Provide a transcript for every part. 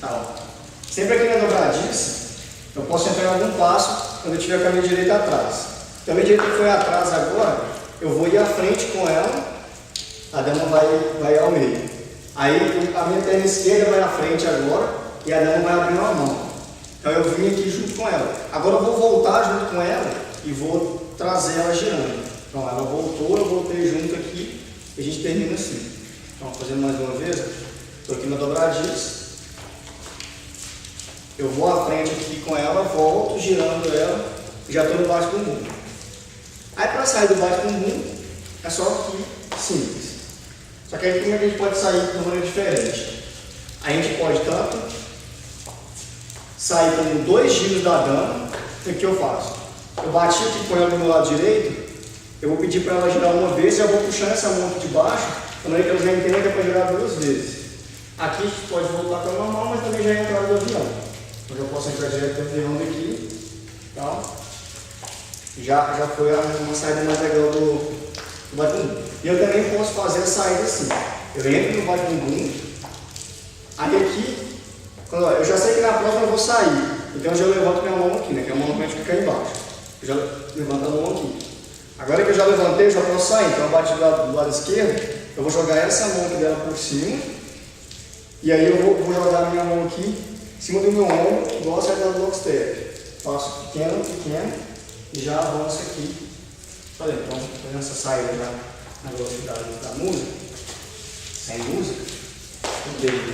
Tá, ó. Sempre aqui na dobradiça, eu posso entrar em algum passo quando eu tiver com a minha direita atrás. Então a minha direita foi atrás agora, eu vou ir à frente com ela, a dama vai ao meio. Aí a minha perna esquerda vai à frente agora e a dama vai abrindo a mão. Então eu vim aqui junto com ela. Agora eu vou voltar junto com ela e vou trazer ela girando. Então ela voltou, eu voltei junto aqui e a gente termina assim. Então fazendo mais uma vez, estou aqui na dobradiça. Eu vou à frente aqui com ela, volto girando ela e já estou no baixo bumbum. Aí para sair do baixo bumbum é só aqui, simples. Só que aí como é que a gente pode sair de uma maneira diferente? A gente pode tanto sair com 2 giros da dama. O que eu faço? Eu bati aqui com ela do meu lado direito, eu vou pedir para ela girar uma vez e já vou puxando essa mão aqui de baixo, de maneira que ela já entenda que é para girar 2 vezes. Aqui a gente pode voltar para o normal, mas também já é a entrada do avião. Então eu posso entrar direto do avião daqui. Então, já foi uma saída mais legal do bate-bumbum. E eu também posso fazer a saída assim. Eu entro no bate-bumbum, aí aqui, eu já sei que na próxima eu vou sair. Então eu já levanto minha mão aqui, né? Que a mão não fica embaixo. Eu já levanto a mão aqui. Agora que eu já levantei, eu já posso sair. Então eu bati do lado esquerdo, eu vou jogar essa mão aqui dela por cima. E aí eu vou jogar a minha mão aqui em cima do meu ombro, igual a saída do lock step. Faço pequeno, pequeno e já avanço aqui. Olha, então, fazendo essa saída já na velocidade da música, sem música, o dedo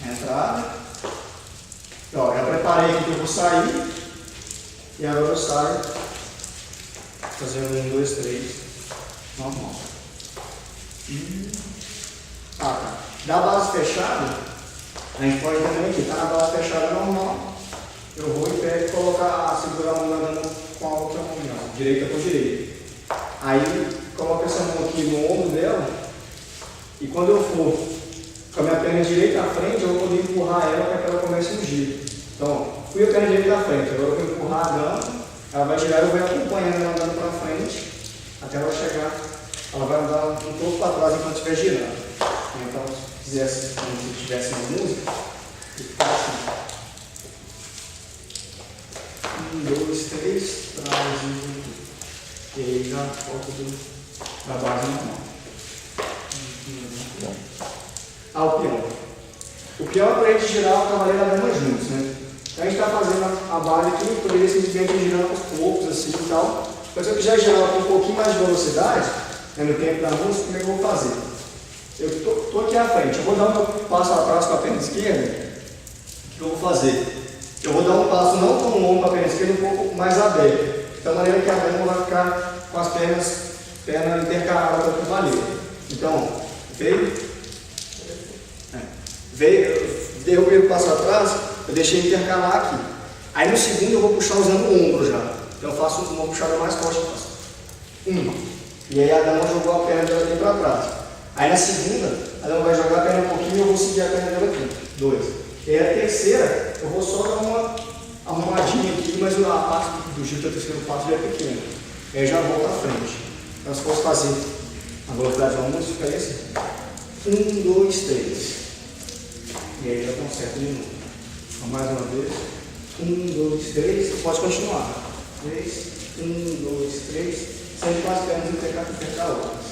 na entrada. Ó, já preparei aqui que eu vou sair e agora eu saio fazendo 1, 2, 3, normal. Tá. Da base fechada, a gente pode também aqui, tá na base fechada normal. Eu vou em pé e segurar a mão da dama com a outra mão, direita com direita. Aí coloco essa mão aqui no ombro dela e quando eu for com a minha perna direita à frente, eu vou poder empurrar ela para que ela comece um giro. Então, fui a perna direita à frente, agora eu vou empurrar a dama, ela vai girar e eu vou acompanhando ela andando para frente até ela chegar. Ela vai andar um pouco para trás enquanto estiver girando. Então, se quisesse, como se tivesse uma música, fica assim. 1, 2, 3, traz e aí já volta da base normal. O peão. O peão é para a gente girar o cavaleiro e a dama juntos, né? Então a gente está fazendo a base aqui, poderia simplesmente ir girando aos poucos, assim e tal. Mas se eu quiser girar com um pouquinho mais de velocidade, né, no tempo da música, como é que eu vou fazer? Eu estou aqui à frente, eu vou dar um passo atrás com a perna esquerda. O que eu vou fazer? Eu vou dar um passo não com o ombro com a perna esquerda, um pouco mais aberto. De tal maneira que a dama vai ficar com as pernas intercaladas com o cavaleiro. Então, dei o primeiro passo atrás, eu deixei intercalar aqui. Aí no segundo eu vou puxar usando o ombro já. Então eu faço uma puxada mais forte. E aí a dama jogou a perna dela aqui para trás. Aí na segunda, a dama vai jogar a perna um pouquinho e eu vou seguir a perna dela aqui. 2. E aí a terceira, eu vou só dar uma arrumadinha aqui, mas a parte do giro do terceiro passo já é pequena. Aí já volto à frente. Então se fosse fazer a velocidade da música, ficaria assim. 1, 2, 3. E aí já conserta de novo. Então mais uma vez. 1, 2, 3. Pode continuar. 3, 1, 2, 3. Sempre com as pernas intercaladas.